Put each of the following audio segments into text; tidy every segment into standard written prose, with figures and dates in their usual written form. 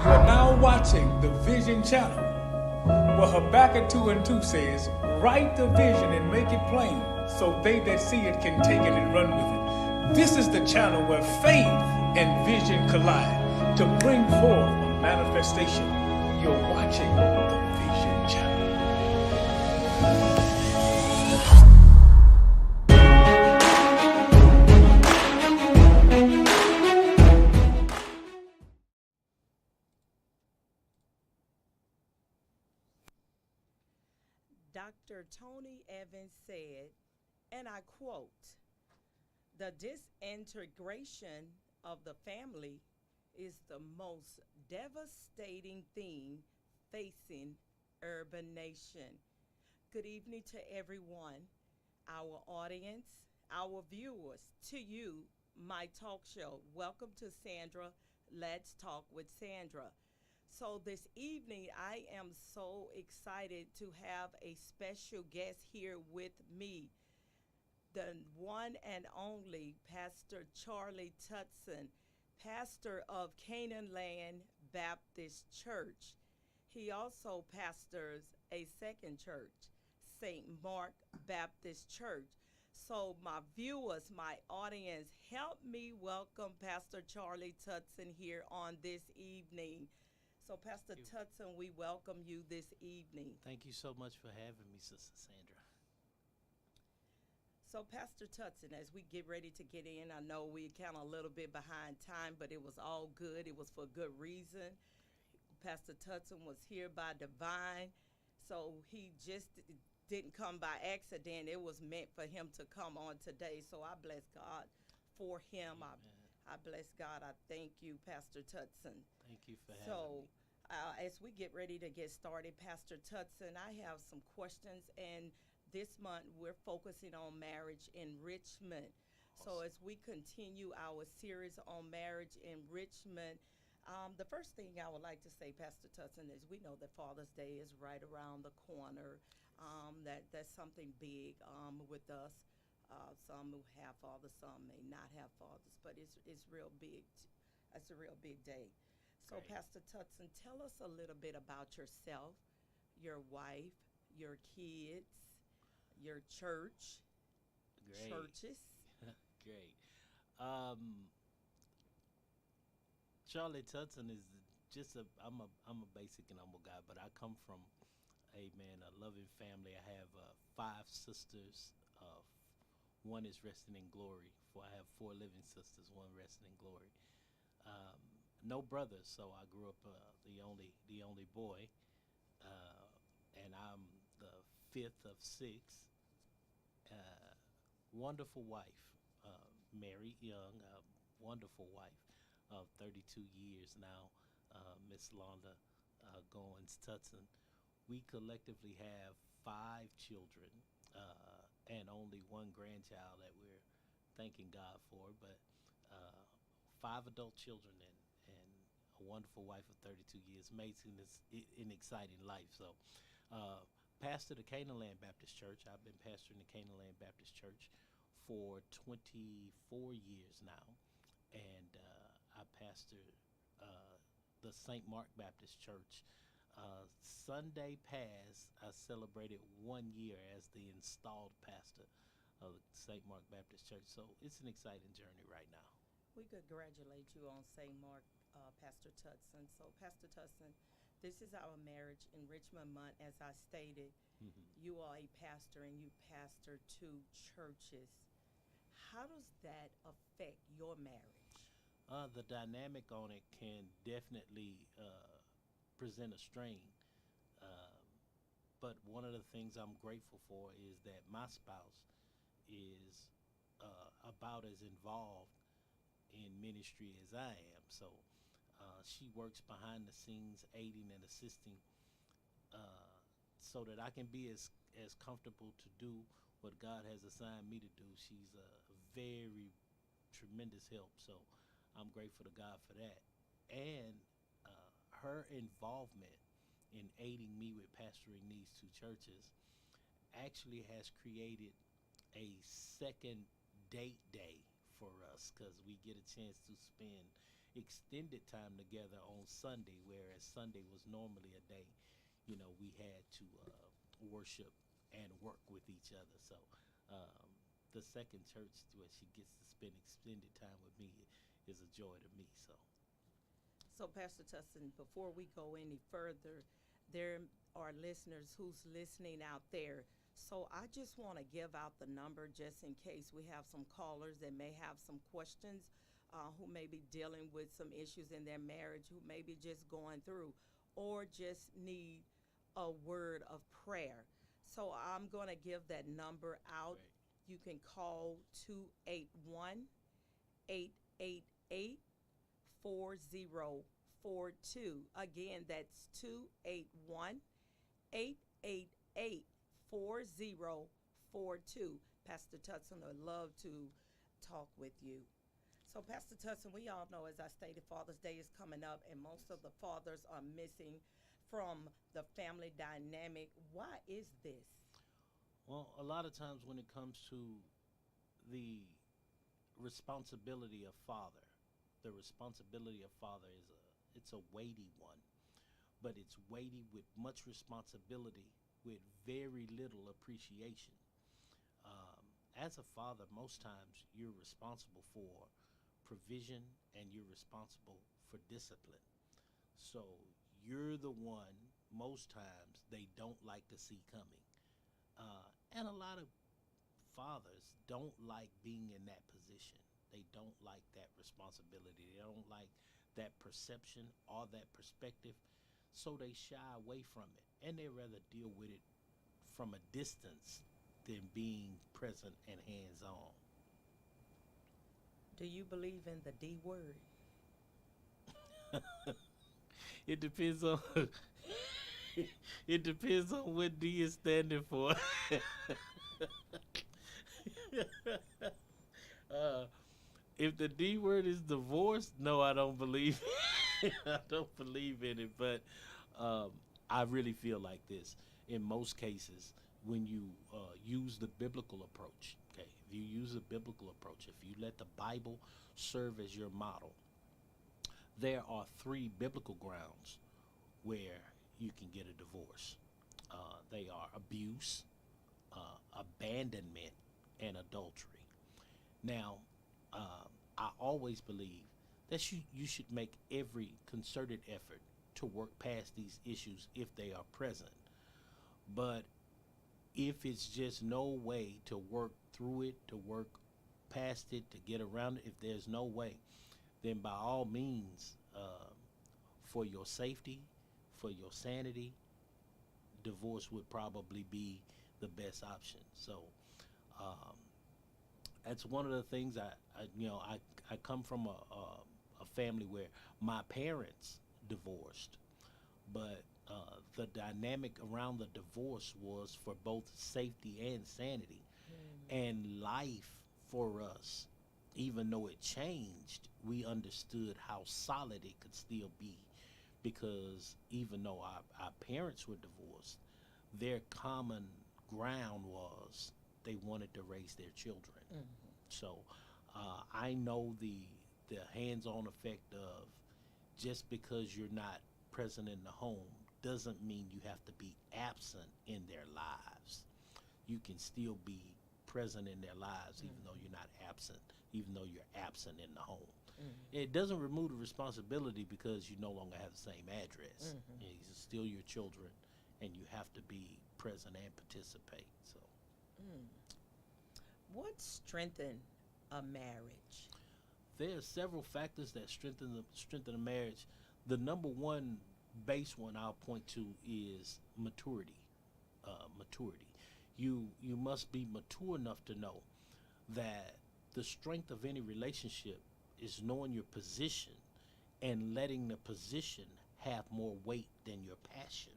You're now watching the Vision Channel, where Habakkuk 2 and 2 says, write the vision and make it plain, so they that see it can take it and run with it. This is the channel where faith and vision collide to bring forth a manifestation. You're watching the Vision Channel. Dr. Tony Evans said, and I quote, the disintegration of the family is the most devastating thing facing urban nation. Good evening to everyone, our audience, our viewers, to you, my talk show. Welcome to Sandra. Let's Talk with Sandra. So, this evening, I am so excited to have a special guest here with me, the one and only Pastor Charlie Tutson, pastor of Canaan Land Baptist Church. He also pastors a second church, St. Mark Baptist Church. So, my viewers, my audience, help me welcome Pastor Charlie Tutson here on this evening. So, Pastor Tutson, we welcome you this evening. Thank you so much for having me, Sister Sandra. So, Pastor Tutson, as we get ready to get in, I know we kind of a little bit behind time, but it was all good. It was for good reason. Pastor Tutson was here by divine, so he just didn't come by accident. It was meant for him to come on today. So I bless God for him. I bless God. I thank you, Pastor Tutson. Thank you for having me. As we get ready to get started, Pastor Tutson, I have some questions, and this month we're focusing on marriage enrichment. Awesome. So as we continue our series on marriage enrichment, the first thing I would like to say, Pastor Tutson, is we know that Father's Day is right around the corner. That's something big with us. Some who have fathers, some may not have fathers, but it's real big. It's a real big day. So, Great. Pastor Tutson, tell us a little bit about yourself, your wife, your kids, your church, Great. churches. Great. Charlie Tutson is just I'm a basic and humble guy, but I come from a loving family. I have 5 sisters. One is resting in glory. I have 4 living sisters, one resting in glory. No brothers, so I grew up the only boy, and I'm the 5th of 6. Wonderful wife, married young, wonderful wife of 32 years now, Miss Londa Goins Tutson. We collectively have 5 children. And only 1 grandchild that we're thanking God for, but 5 adult children and a wonderful wife of 32 years, amazing, an exciting life. So, pastor the Canaan Land Baptist Church. I've been pastoring the Canaan Land Baptist Church for 24 years now, and I pastor the St. Mark Baptist Church. Sunday past, I celebrated 1 year as the installed pastor of the St. Mark Baptist Church. So it's an exciting journey right now. We congratulate you on St. Mark, Pastor Tutson. So, Pastor Tutson, this is our marriage enrichment month. As I stated, you are a pastor and you pastor 2 churches. How does that affect your marriage? The dynamic on it can definitely present a strain. But one of the things I'm grateful for is that my spouse is about as involved in ministry as I am. So she works behind the scenes, aiding and assisting, so that I can be as comfortable to do what God has assigned me to do. She's a very tremendous help. So I'm grateful to God for that. And her involvement in aiding me with pastoring these 2 churches actually has created a second date day for us, because we get a chance to spend extended time together on Sunday, whereas Sunday was normally a day, we had to worship and work with each other. So um, the second church where she gets to spend extended time with me is a joy to me. So So, Pastor Tussin, before we go any further, there are listeners who's listening out there. So, I just want to give out the number just in case we have some callers that may have some questions, who may be dealing with some issues in their marriage, who may be just going through, or just need a word of prayer. So, I'm going to give that number out. great. You can call 281 888 4042. Again, that's 281 888 4042. Pastor Tutson would love to talk with you. So, Pastor Tutson, we all know, as I stated, Father's Day is coming up, and most of the fathers are missing from the family dynamic. Why is this? Well, a lot of times when it comes to the responsibility of father, the responsibility of father it's a weighty one, but it's weighty with much responsibility with very little appreciation. Um, as a father, most times you're responsible for provision and you're responsible for discipline. So you're the one most times they don't like to see coming. And a lot of fathers don't like being in that position. They don't like that responsibility. They don't like that perception or that perspective. So they shy away from it. And they rather deal with it from a distance than being present and hands on. Do you believe in the D word? It depends on it depends on what D is standing for. uh, if the D word is divorce, no, I don't believe. I don't believe in it. But um, I really feel like this. In most cases, when you use the biblical approach, okay, if you use a biblical approach, if you let the Bible serve as your model, there are three biblical grounds where you can get a divorce. They are abuse, abandonment, and adultery. Now, I always believe that you should make every concerted effort to work past these issues if they are present. But if it's just no way to work through it, to work past it, to get around it, if there's no way, then by all means, for your safety, for your sanity, divorce would probably be the best option. So um, that's one of the things I come from a family where my parents divorced, but the dynamic around the divorce was for both safety and sanity and life for us. Even though it changed, we understood how solid it could still be, because even though our parents were divorced, their common ground was they wanted to raise their children. So I know the hands-on effect of just because you're not present in the home doesn't mean you have to be absent in their lives. You can still be present in their lives even though you're not absent, even though you're absent in the home. It doesn't remove the responsibility because you no longer have the same address. These are still your children, and you have to be present and participate. So, What strengthened a marriage? there are several factors that strengthen a marriage. The number one base one I'll point to is maturity. Maturity. You must be mature enough to know that the strength of any relationship is knowing your position and letting the position have more weight than your passion.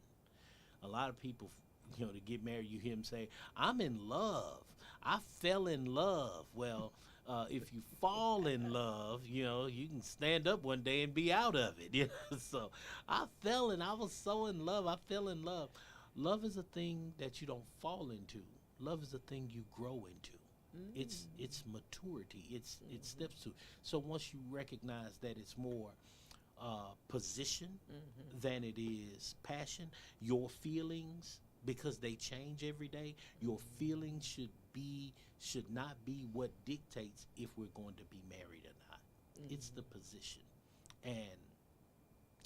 A lot of people, to get married, you hear them say, "I'm in love. I fell in love." Well, if you fall in love, you can stand up one day and be out of it. So I was so in love. I fell in love. Love is a thing that you don't fall into. Love is a thing you grow into. It's maturity. It steps to. So once you recognize that it's more position than it is passion, your feelings, because they change every day, your feelings should not be what dictates if we're going to be married or not. It's the position. And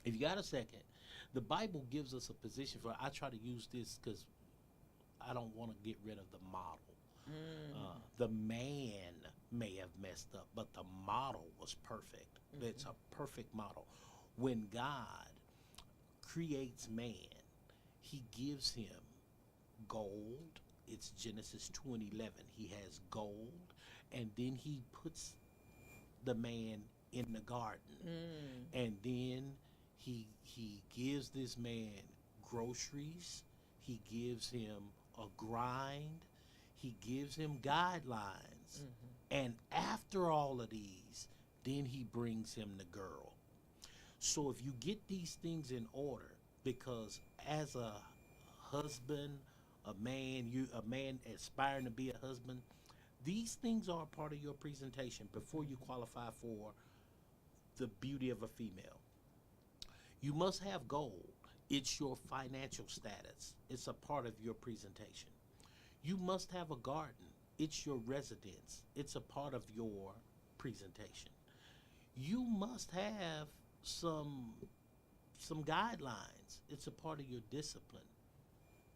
if you got a second, the Bible gives us a position for. I try to use this because I don't want to get rid of the model. The man may have messed up, but the model was perfect. It's a perfect model. When God creates man, he gives him gold. It's Genesis 2:11. He has gold, and then he puts the man in the garden. And then he gives this man groceries. He gives him a grind. He gives him guidelines. And after all of these, then he brings him the girl. So if you get these things in order, because as a husband, a man aspiring to be a husband, these things are a part of your presentation before you qualify for the beauty of a female. You must have gold. It's your financial status. It's a part of your presentation. You must have a garden. It's your residence. It's a part of your presentation. You must have some guidelines. It's a part of your discipline.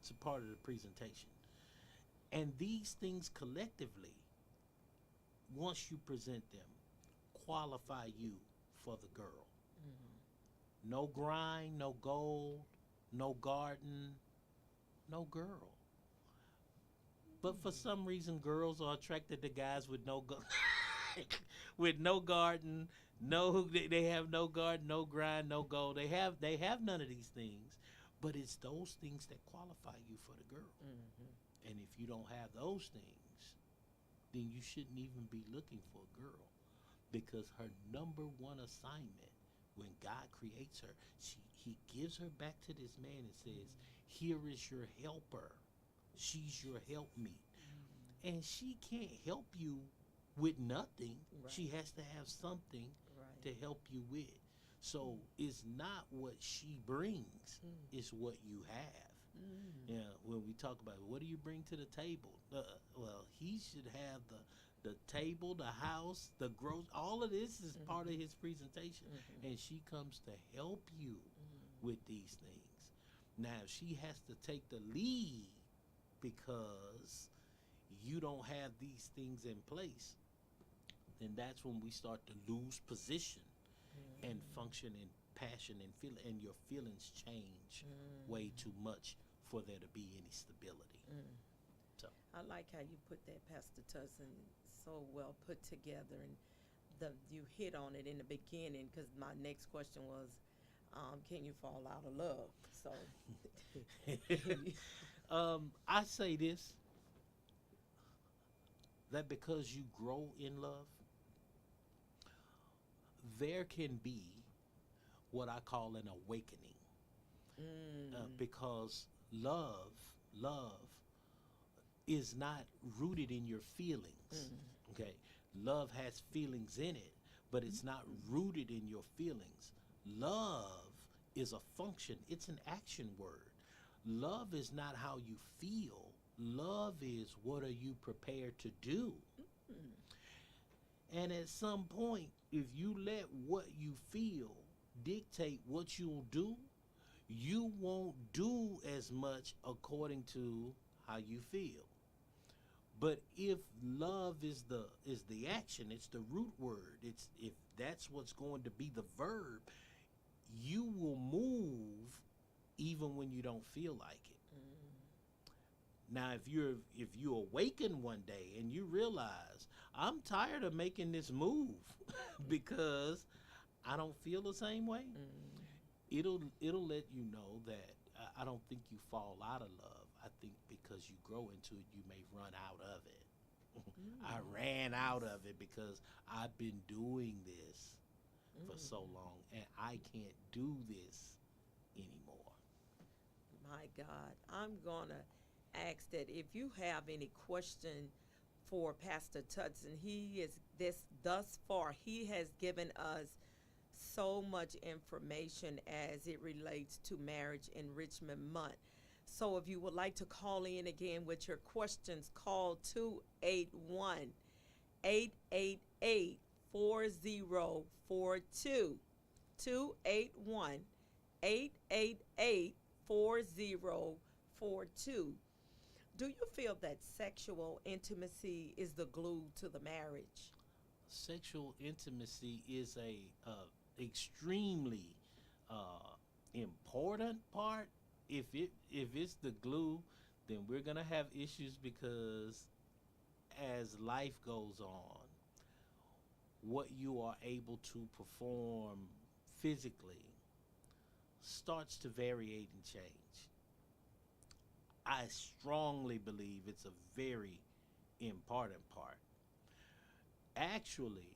It's a part of the presentation. And these things collectively, once you present them, qualify you for the girl. No grind, no gold, no garden, no girl. But for some reason, girls are attracted to guys with with no garden, they have no garden, no grind, no gold. They have none of these things, but it's those things that qualify you for the girl. And if you don't have those things, then you shouldn't even be looking for a girl, because her number one assignment when God creates her, he gives her back to this man and says, "Here is your helper. She's your helpmeet." And she can't help you with nothing. Right. She has to have something to help you with. So it's not what she brings, it's what you have. Yeah, when we talk about what do you bring to the table? Well, he should have the table, the house, the gross. All of this is part of his presentation, and she comes to help you with these things. Now, if she has to take the lead because you don't have these things in place, then that's when we start to lose position and function in passion and feel, and your feelings change way too much for there to be any stability. So I like how you put that, Pastor Tussin, so well put together, and you hit on it in the beginning, because my next question was, can you fall out of love? So I say this, that because you grow in love, there can be what I call an awakening. Because love is not rooted in your feelings. Okay, love has feelings in it, but it's not rooted in your feelings. Love is a function. It's an action word. Love is not how you feel. Love is what are you prepared to do. And at some point, if you let what you feel dictate what you'll do, you won't do as much according to how you feel. But if love is the action, it's the root word. It's if that's what's going to be the verb, you will move even when you don't feel like it. Now, if you awaken one day and you realize, I'm tired of making this move because I don't feel the same way, it'll let you know that I don't think you fall out of love. I think because you grow into it, you may run out of it. I ran out of it because I've been doing this for so long, and I can't do this anymore. my God, I'm gonna ask that if you have any question for Pastor Tutson. He is this thus far. He has given us so much information as it relates to Marriage Enrichment Month. So if you would like to call in again with your questions, call 281 888 4042. 281 888 4042. Do you feel that sexual intimacy is the glue to the marriage? Sexual intimacy is a extremely important part. If it's the glue, then we're gonna have issues because as life goes on, what you are able to perform physically starts to variate and change. I strongly believe it's a very important part. Actually,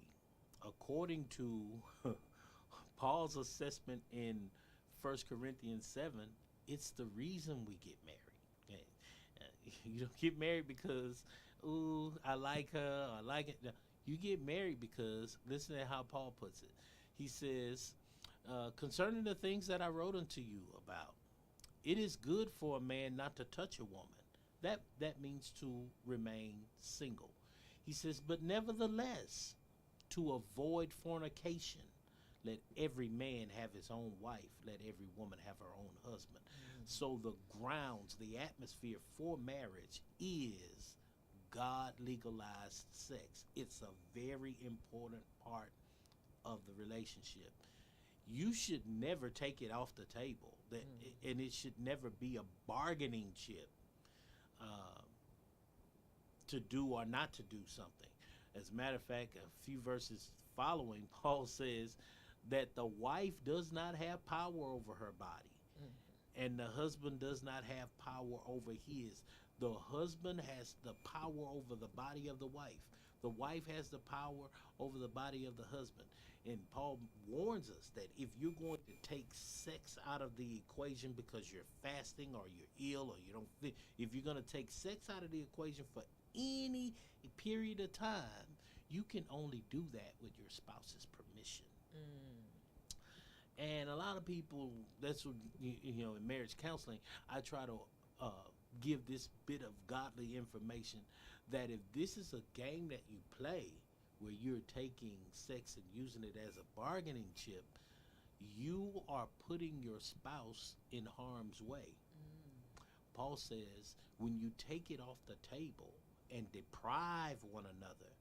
according to Paul's assessment in 1 Corinthians 7, it's the reason we get married. You don't get married because, ooh, I like her, I like it. No, you get married because, listen to how Paul puts it. He says, concerning the things that I wrote unto you about, it is good for a man not to touch a woman. That means to remain single. He says, but nevertheless, to avoid fornication, let every man have his own wife, let every woman have her own husband. So the grounds, the atmosphere for marriage is God legalized sex. It's a very important part of the relationship. You should never take it off the table, and it should never be a bargaining chip to do or not to do something. As a matter of fact, a few verses following, Paul says that the wife does not have power over her body, and the husband does not have power over his. The husband has the power over the body of the wife. The wife has the power over the body of the husband. And Paul warns us that if you're going to take sex out of the equation because you're fasting or you're ill or you don't fit, if you're going to take sex out of the equation for any period of time, you can only do that with your spouse's permission. And a lot of people, that's what, you know, in marriage counseling, I try to give this bit of godly information that if this is a game that you play where you're taking sex and using it as a bargaining chip, you are putting your spouse in harm's way. Paul says when you take it off the table and deprive one another,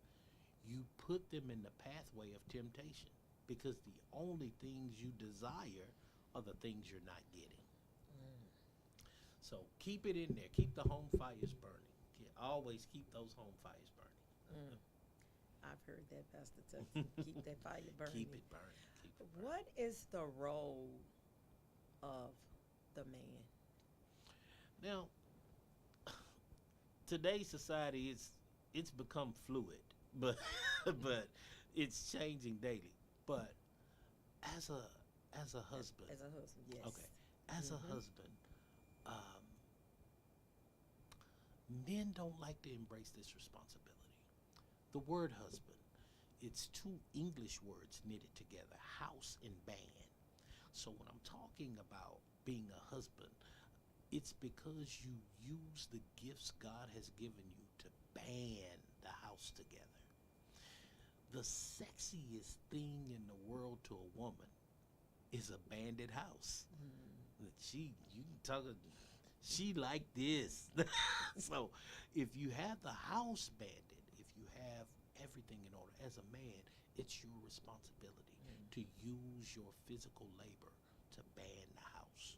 you put them in the pathway of temptation, because the only things you desire are the things you're not getting. So keep it in there. Keep the home fires burning. Always keep those home fires burning. I've heard that, Pastor Tutson. Keep that fire burning. Keep it burning. Keep it burning. What is the role of the man? Now, today's society it's become fluid, but but it's changing daily. But as a husband, As a husband, yes. okay, as a husband, men don't like to embrace this responsibility. The word husband, it's two English words knitted together, house and band. So when I'm talking about being a husband, it's because you use the gifts God has given you to band the house together. The sexiest thing in the world to a woman is a banded house. You can talk, she like this. So if you have the house banded, if you have everything in order, as a man, it's your responsibility to use your physical labor to band the house.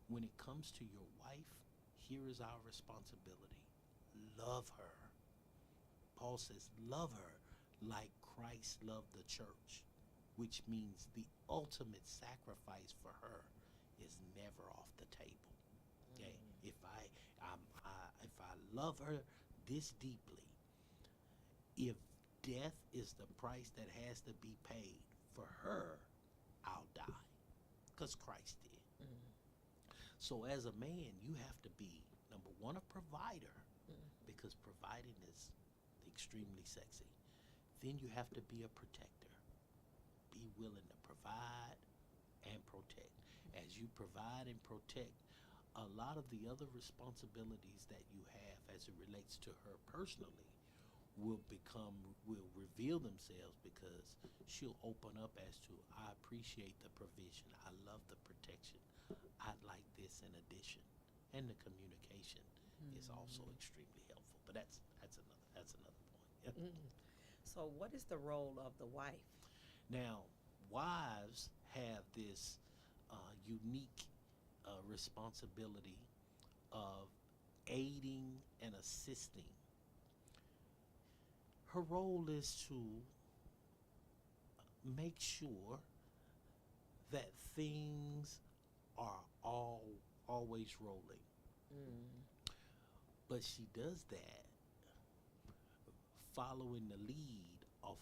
When it comes to your wife, here is our responsibility. Love her. Paul says, love her like Christ loved the church, which means the ultimate sacrifice for her is never off the table. Okay, if I love her this deeply, if death is the price that has to be paid for her, I'll die, because Christ did. So as a man, you have to be, number one, a provider, because providing is the extremely sexy. Then you have to be a protector. Be willing to provide and protect. As you provide and protect, a lot of the other responsibilities that you have as it relates to her personally will reveal themselves, because she'll open up as to, I appreciate the provision, I love the protection, I'd like this in addition. And the communication is also extremely helpful. But that's another point. Mm. So, what is the role of the wife? Now, wives have this unique responsibility of aiding and assisting. Her role is to make sure that things are always rolling. Mm. But she does that following the lead off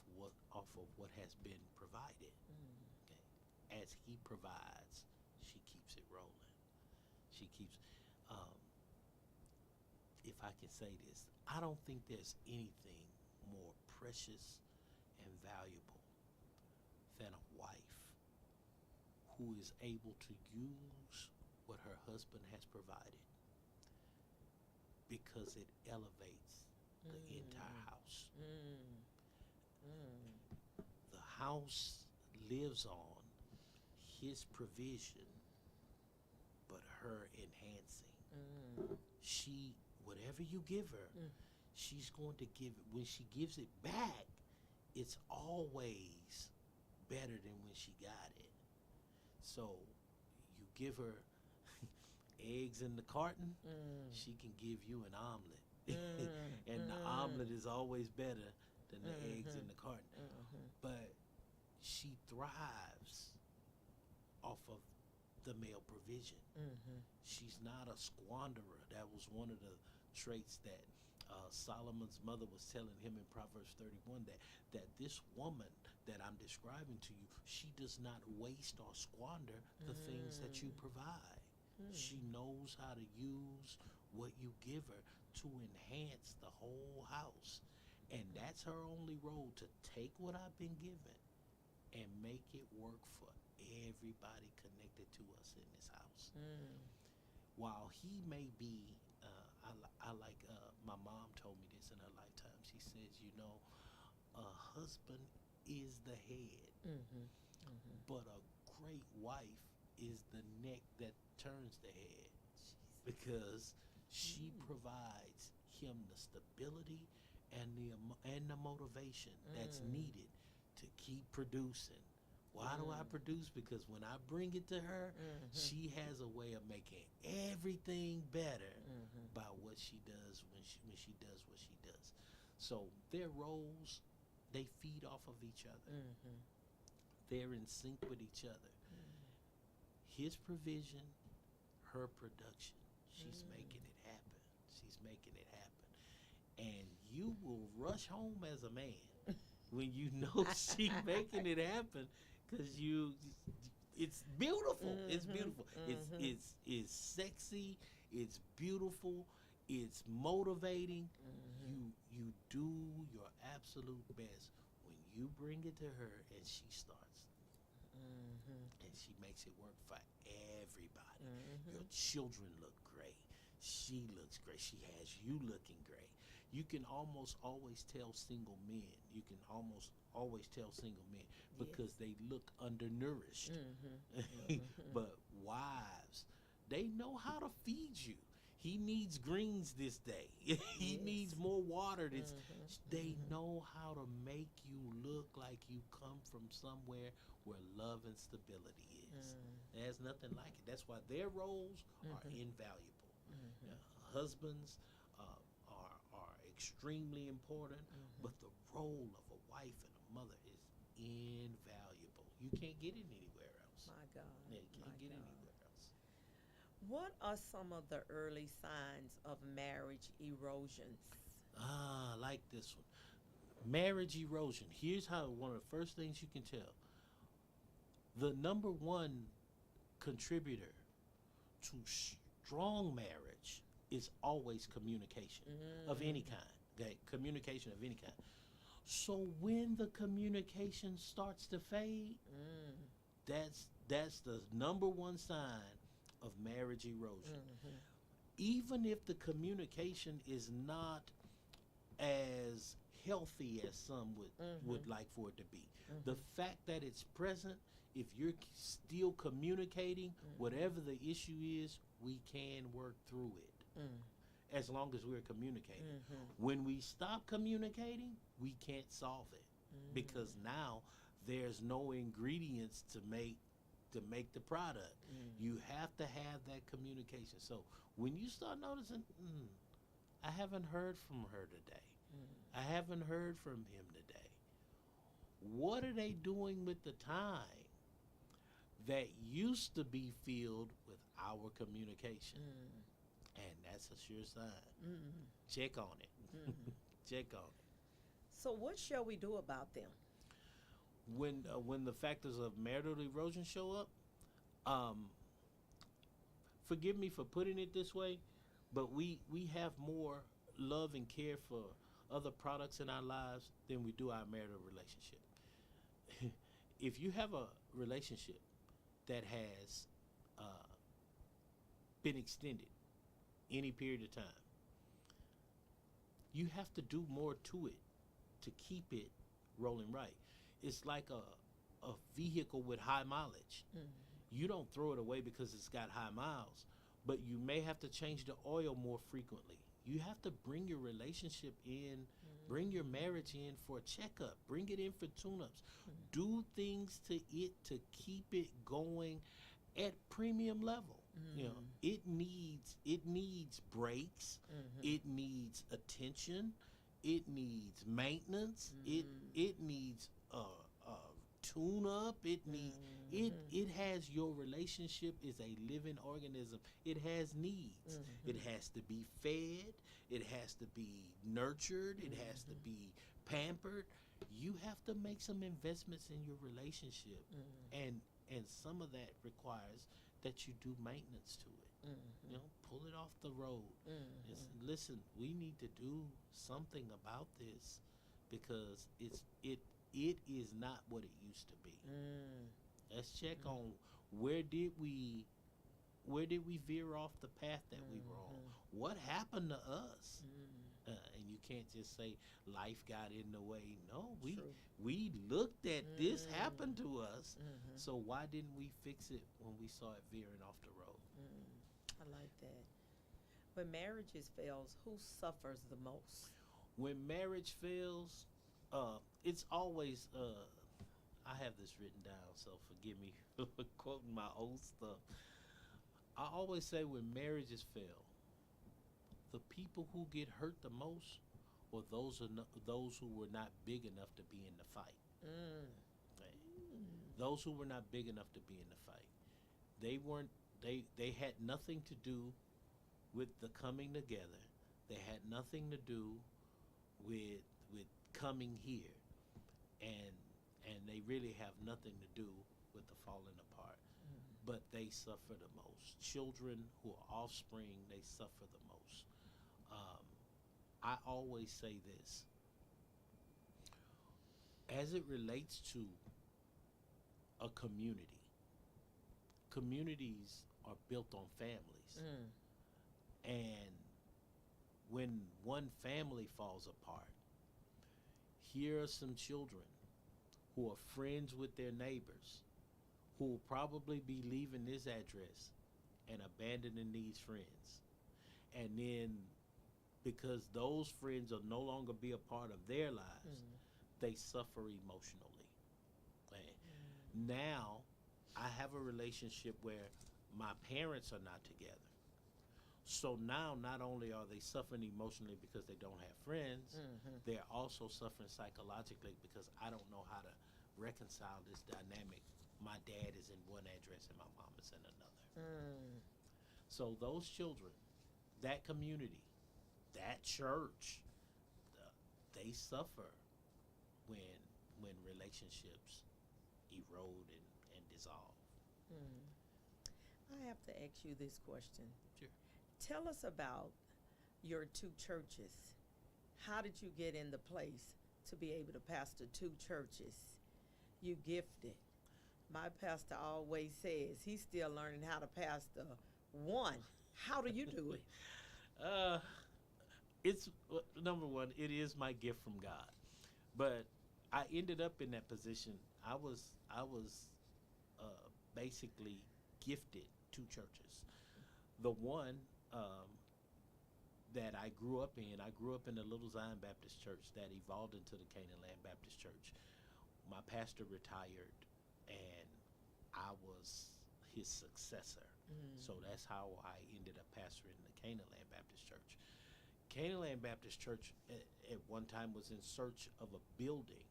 of what has been provided. Mm. Okay. As he provides, she keeps it rolling. She keeps. Um, if I can say this, I don't think there's anything more precious and valuable than a wife who is able to use what her husband has provided, because it elevates the entire house. Mm. Mm. The house lives on his provision, but her enhancing. Mm. She, whatever you give her, Mm. she's going to give it. When she gives it back, it's always better than when she got it. So you give her eggs in the carton, she can give you an omelet. And the omelet is always better than the eggs in the carton. But she thrives off of the male provision. She's not a squanderer. That was one of the traits that Solomon's mother was telling him in Proverbs 31, that this woman that I'm describing to you, she does not waste or squander the things that you provide. She knows how to use what you give her to enhance the whole house. And that's her only role, to take what I've been given and make it work for everybody connected to us in this house. While he may be, my mom told me this in her lifetime. She says, a husband is the head, but a great wife is the neck that turns the head, because she provides him the stability and the motivation that's needed to keep producing. Why do I produce? Because when I bring it to her, she has a way of making everything better by what she does when she does what she does. So their roles, they feed off of each other. They're in sync with each other. His provision, her production. She's making it happen. She's making it happen. And you will rush home as a man when you know she's making it happen, because it's beautiful. It's beautiful. It's sexy. It's beautiful. It's motivating. You do your absolute best when you bring it to her, and she starts. And she makes it work for everybody. Your children look great. She looks great. She has you looking great. You can almost always tell single men. Because they look undernourished. But wives, they know how to feed you. He needs greens this day. He needs more water. They know how to make you look like you come from somewhere where love and stability is. There's nothing like it. That's why their roles are invaluable. Husbands are extremely important, but the role of a wife and a mother is invaluable. You can't get it anywhere else. My God. Yeah, you can't get it God. anywhere else. What are some of the early signs of marriage erosions? I like this one. Marriage erosion. Here's how one of the first things you can tell. The number one contributor to strong marriage is always communication of any kind. Okay, communication of any kind. So when the communication starts to fade, Mm. that's the number one sign of marriage erosion. Mm-hmm. Even if the communication is not as healthy as some would Mm-hmm. like for it to be. The Mm-hmm. fact that it's present, if you're still communicating, Mm-hmm. whatever the issue is, we can work through it Mm. as long as we're communicating. Mm-hmm. When we stop communicating, we can't solve it because Mm. now there's no ingredients to make the product. Mm. You have to have that communication. So when you start noticing, I haven't heard from her today. Mm. I haven't heard from him today. What are they doing with the time that used to be filled with our communication? Mm. And that's a sure sign. Mm. Check on it. Mm. Check on it. So what shall we do about them? When the factors of marital erosion show up, um, forgive me for putting it this way, but we have more love and care for other products in our lives than we do our marital relationship. If you have a relationship that has uh, been extended any period of time, you have to do more to it to keep it rolling right. It's like a vehicle with high mileage. Mm. You don't throw it away because it's got high miles, but you may have to change the oil more frequently. You have to bring your relationship in, bring your marriage in for a checkup, bring it in for tune-ups. Do things to it to keep it going at premium level. You know, it needs breaks, Mm-hmm. it needs attention, it needs maintenance, it needs tune up, it has your relationship is a living organism. It has needs. It has to be fed, it has to be nurtured, it has to be pampered. You have to make some investments in your relationship, and some of that requires that you do maintenance to it. You know, pull it off the road. Listen, we need to do something about this because it is not what it used to be. Let's check on where did we veer off the path that we were on. What happened to us? And you can't just say life got in the way. No, True. we looked at this happen to us. So why didn't we fix it when we saw it veering off the road? I like that. When marriages fails, who suffers the most? When marriage fails, it's always. I have this written down, so forgive me for quoting my old stuff. I always say when marriages fail, the people who get hurt the most or those who were not big enough to be in the fight. Mm. Right? Those who were not big enough to be in the fight. They weren't they had nothing to do with the coming together. They had nothing to do with coming here. And they really have nothing to do with the falling apart. But they suffer the most. Children who are offspring, they suffer the most. I always say this. As it relates to a community, communities are built on families. And when one family falls apart, here are some children who are friends with their neighbors who will probably be leaving this address and abandoning these friends. And then because those friends will no longer be a part of their lives, they suffer emotionally. And now I have a relationship where my parents are not together. So now not only are they suffering emotionally because they don't have friends, they're also suffering psychologically because I don't know how to reconcile this dynamic. My dad is in one address and my mom is in another. So those children, that community, that church, they suffer when relationships erode and dissolve. I have to ask you this question. Sure. Tell us about your two churches. How did you get in the place to be able to pastor two churches? You gifted. My pastor always says he's still learning how to pastor one. How do you do it? Uh, it's number one. It is my gift from God, but I ended up in that position. I was basically gifted two churches. The one that I grew up in, I grew up in the Little Zion Baptist Church that evolved into the Canaan Land Baptist Church. My pastor retired, and I was his successor. So that's how I ended up pastoring the Canaan Land Baptist Church. Canaan Land Baptist Church at one time was in search of a building,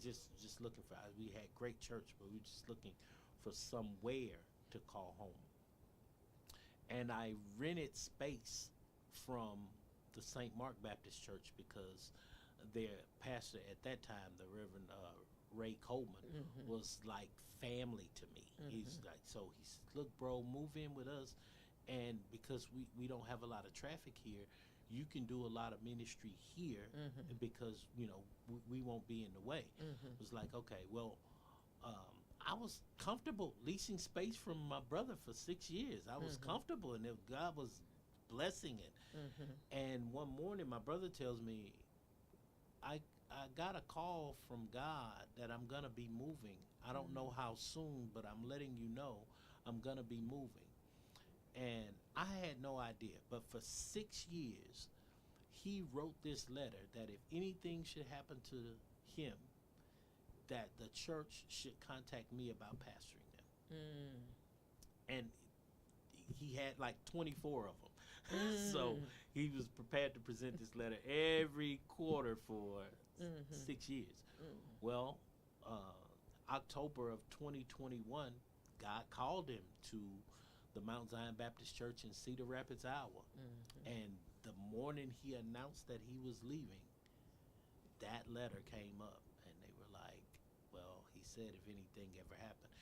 just looking for. We had great church, but we were just looking for somewhere to call home. And I rented space from the St. Mark Baptist Church because their pastor at that time, the Reverend Ray Coleman, was like family to me. He's like, so he said, look, bro, move in with us. And because we don't have a lot of traffic here, you can do a lot of ministry here because, we won't be in the way. It was like, okay, well, I was comfortable leasing space from my brother for 6 years. I was comfortable, and God was blessing it. And one morning, my brother tells me, I got a call from God that I'm going to be moving. I don't know how soon, but I'm letting you know I'm going to be moving. And I had no idea. But for 6 years, he wrote this letter that if anything should happen to him, that the church should contact me about pastoring them. And he had like 24 of them. So he was prepared to present this letter every quarter for 6 years. Well, October of 2021, God called him to the Mount Zion Baptist Church in Cedar Rapids, Iowa. And the morning he announced that he was leaving, that letter came up, and they were like, well, he said if anything ever happened.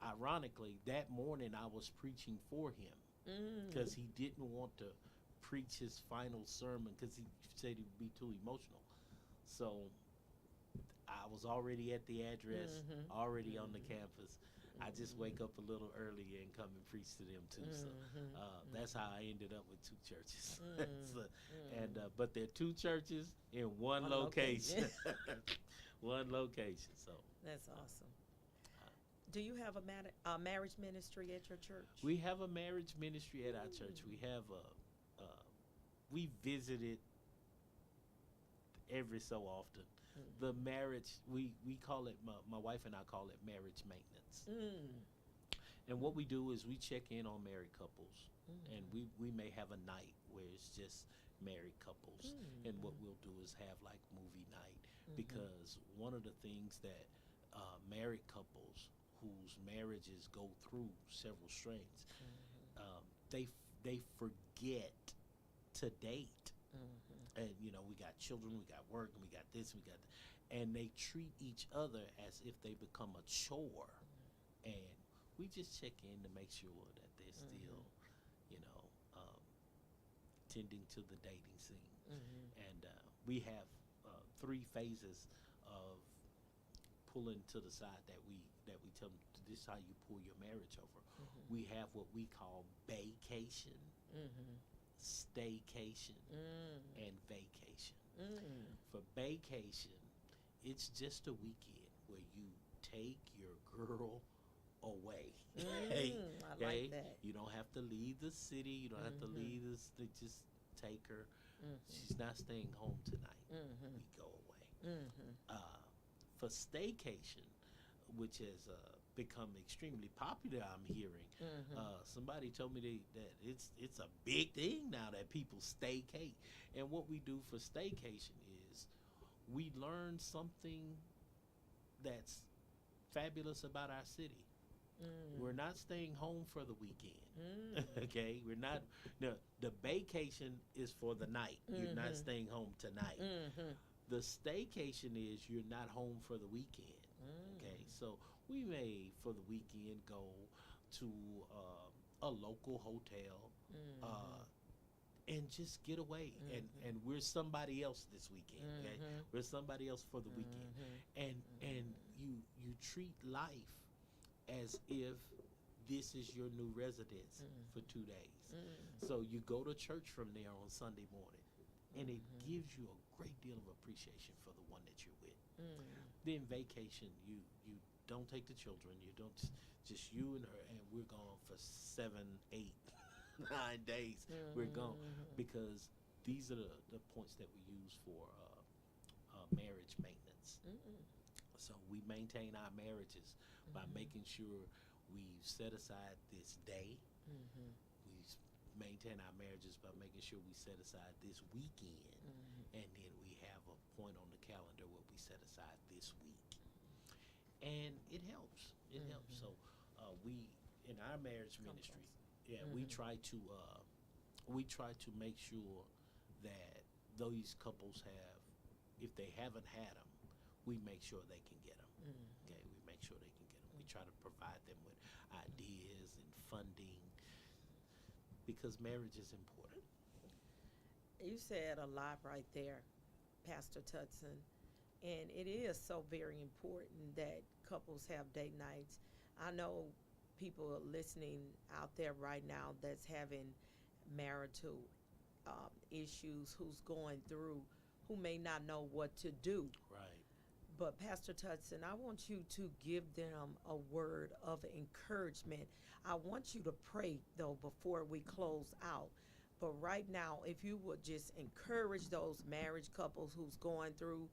Ironically, that morning I was preaching for him because he didn't want to preach his final sermon because he said it would be too emotional. So I was already at the address, already on the campus. I just wake up a little earlier and come and preach to them too. So that's how I ended up with two churches. But they're two churches in one location. One location. So that's awesome. Do you have a marriage ministry at your church? We have a marriage ministry at our church. We have we visit it every so often. The marriage, we call it, my wife and I call it marriage maintenance. And what we do is we check in on married couples, and we may have a night where it's just married couples. And what we'll do is have like movie night, because one of the things that married couples whose marriages go through several strains, they forget to date. And we got children, we got work, and we got this, we got that. And they treat each other as if they become a chore. And we just check in to make sure that they're still, tending to the dating scene. And we have 3 phases of pulling to the side that we tell them, this is how you pull your marriage over. We have what we call vacation, staycation, and vacation. For vacation, it's just a weekend where you take your girl away. I like that. You don't have to leave the city. You don't have to leave this. Just take her. She's not staying home tonight. We go away. For staycation, which has become extremely popular, I'm hearing. Somebody told me that it's a big thing now that people staycate. And what we do for staycation is we learn something that's fabulous about our city. We're not staying home for the weekend. Okay, we're not. No, the vacation is for the night. You're not staying home tonight. The staycation is you're not home for the weekend. Okay, so we may for the weekend go to a local hotel and just get away. And we're somebody else this weekend. Okay? We're somebody else for the weekend. And you treat life as if this is your new residence for 2 days. So you go to church from there on Sunday morning, and it gives you a great deal of appreciation for the one that you're with. Then vacation, you don't take the children, you don't just you and her, and we're gone for 7, 8, 9 days. We're gone because these are the points that we use for marriage maintenance. So we maintain our marriages by making sure we set aside this day. We maintain our marriages by making sure we set aside this weekend, and then we have a point on the calendar where we set aside this week. And it helps. It helps. So we, in our marriage ministry, we try to make sure that these couples have, if they haven't had them, we make sure they can get them. Okay, we make sure they can get them. We try to provide them with ideas and funding because marriage is important. You said a lot right there, Pastor Tutson. And it is so very important that couples have date nights. I know people are listening out there right now that's having marital issues, who's going through, who may not know what to do. Right. But Pastor Tutson, I want you to give them a word of encouragement. I want you to pray, though, before we close out. But right now, if you would just encourage those marriage couples who's going through,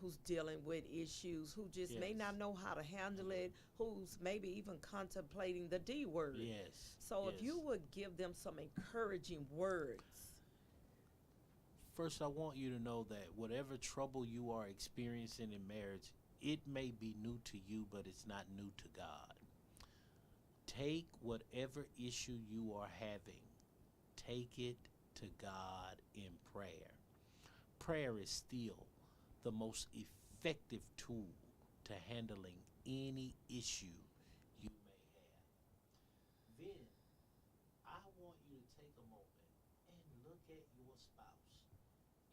who's dealing with issues, who just may not know how to handle it, who's maybe even contemplating the D word. Yes. So if you would give them some encouraging words. First, I want you to know that whatever trouble you are experiencing in marriage, it may be new to you, but it's not new to God. Take whatever issue you are having, take it to God in prayer. Prayer is still the most effective tool to handling any issue you may have. Then, I want you to take a moment and look at your spouse.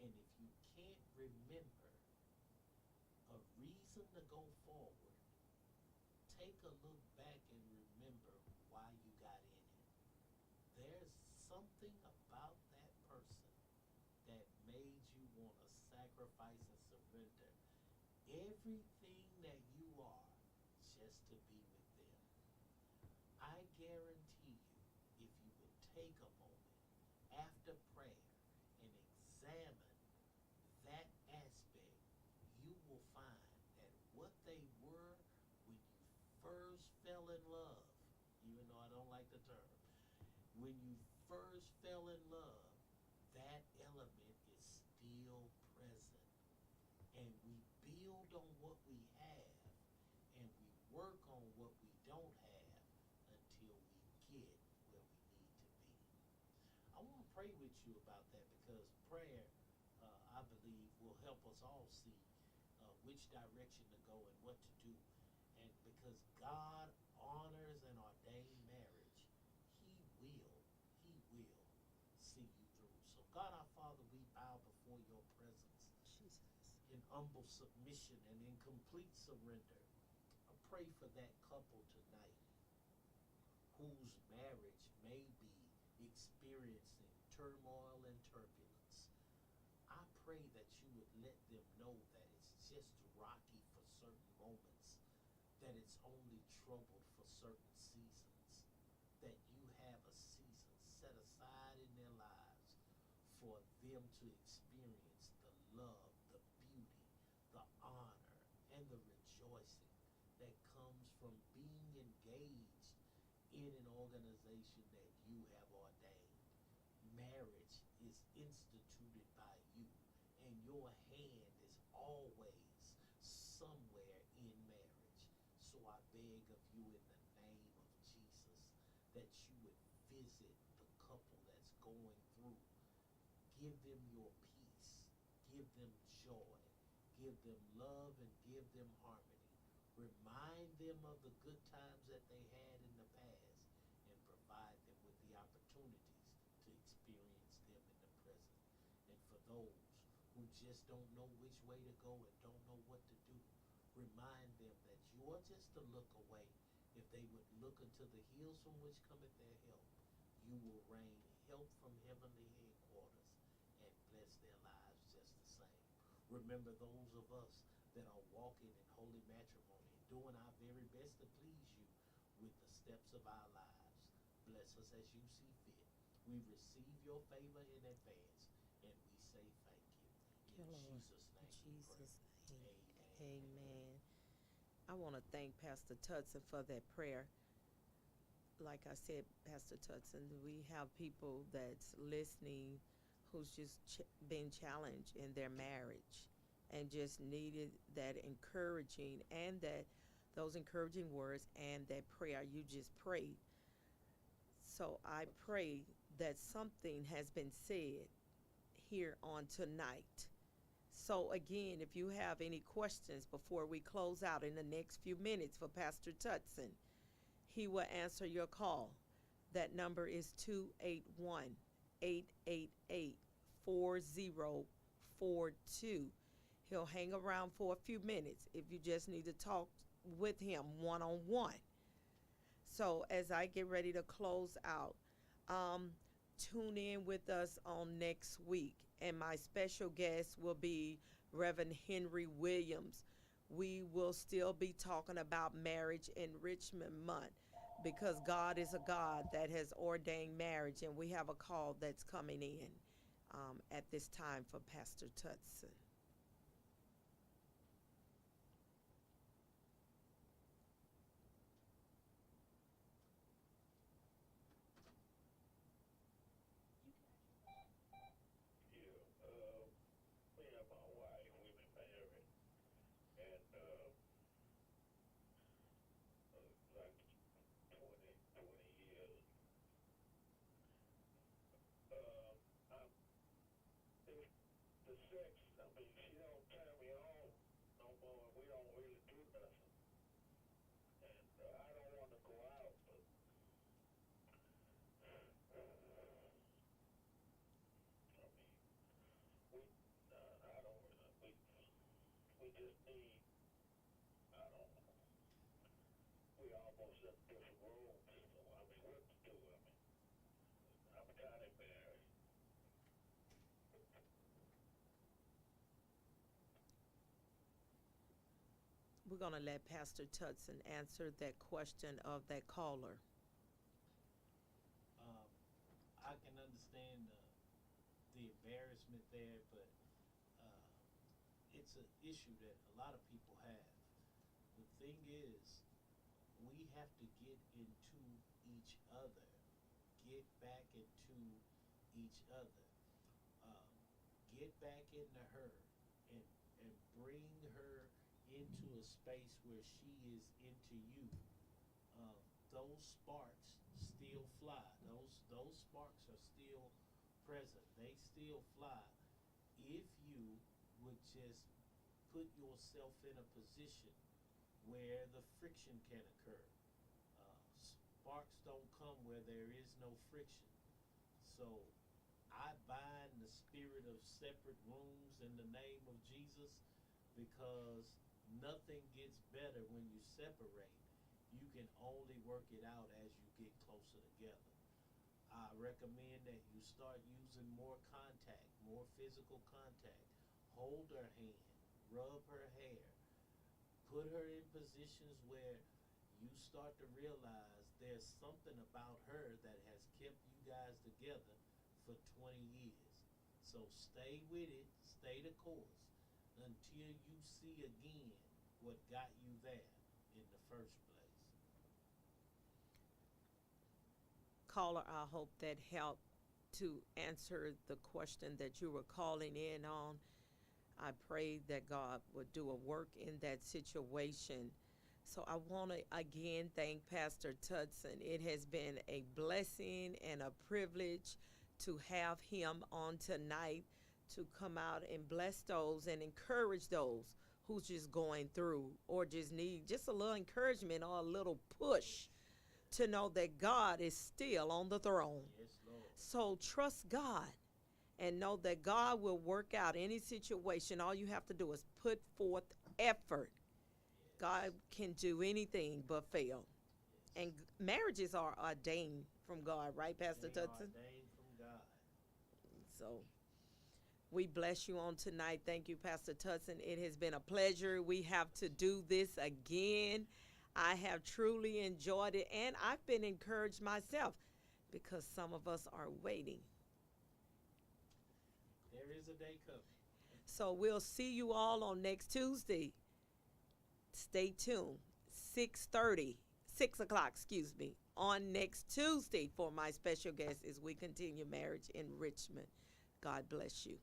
And if you can't remember a reason to go forward, take a look back and remember why you got in it. There's something about that person that made you want to sacrifice and surrender everything that you are just to be with them. I guarantee you, if you would take a moment after prayer and examine that aspect, you will find that what they were when you first fell in love, even though I don't like the term, when you first fell in love, that element is still present. And we build on what we have, and we work on what we don't have until we get where we need to be. I want to pray with you about that because prayer, I believe, will help us all see which direction to go and what to do. And because God honors and ordained marriage, He will see you through. So God our Father, we bow before your presence. Jesus. In humble submission and in complete surrender. I pray for that couple tonight whose marriage may be experiencing turmoil and turbulence. I pray that you would let them know that it's just rocky for certain moments, that it's only troubled for certain seasons, that you have a season set aside in their lives for them to experience the love, the beauty, the honor, and the rejoicing that comes from being engaged in an organization that you have ordained. Marriage is instituted by you, and your hand is always somewhere in marriage. So I beg of you in the name of Jesus that you would visit the couple that's going through. Give them your peace. Give them joy. Give them love and give them harmony. Remind them of the good times that they had in the past and provide them with the opportunities to experience those who just don't know which way to go and don't know what to do. Remind them that you are just a look away. If they would look unto the hills from which cometh their help, you will rain help from heavenly headquarters and bless their lives just the same. Remember those of us that are walking in holy matrimony, doing our very best to please you with the steps of our lives. Bless us as you see fit. We receive your favor in advance, and we say thank you. In Lord. Jesus' name In we pray. Jesus' name. Amen. Amen. I want to thank Pastor Tutson for that prayer. Like I said, Pastor Tutson, we have people that's listening who's just been challenged in their marriage and just needed that encouraging and that those encouraging words and that prayer you just prayed. So I pray that something has been said here on tonight. So again, if you have any questions before we close out in the next few minutes for Pastor Tutson, he will answer your call. That number is 281 888 4042. He'll hang around for a few minutes if you just need to talk with him one on one. So as I get ready to close out, tune in with us on next week. And my special guest will be Reverend Henry Williams. We will still be talking about Marriage Enrichment Month because God is a God that has ordained marriage, and we have a call that's coming in at this time for Pastor Tutson. We're going to let Pastor Tutson answer that question of that caller. I can understand the embarrassment there, but it's an issue that a lot of people have. The thing is, we have to get into each other, get back into each other, um, get back into her, and bring her into a space where she is into you. Those sparks still fly. Those sparks are still present. They still fly if you would just put yourself in a position where the friction can occur. Sparks don't come where there is no friction. So I bind the spirit of separate rooms in the name of Jesus, because nothing gets better when you separate. You can only work it out as you get closer together. I recommend that you start using more contact, more physical contact. Hold her hand, rub her hair, put her in positions where you start to realize there's something about her that has kept you guys together for 20 years. So stay with it, stay the course until you see again what got you there in the first place. Caller, I hope that helped to answer the question that you were calling in on. I pray that God would do a work in that situation. So I want to again thank Pastor Tutson. It has been a blessing and a privilege to have him on tonight to come out and bless those and encourage those who's just going through or just need just a little encouragement or a little push to know that God is still on the throne. Yes, Lord. So trust God and know that God will work out any situation. All you have to do is put forth effort. God can do anything but fail. And marriages are ordained from God, right, Pastor They are Tutson? ordained from God. So we bless you on tonight. Thank you, Pastor Tutson. It has been a pleasure. We have to do this again. I have truly enjoyed it, and I've been encouraged myself because some of us are waiting. There is a day coming. So we'll see you all on next Tuesday. Stay tuned. 6 o'clock, on next Tuesday for my special guest as we continue marriage enrichment. God bless you.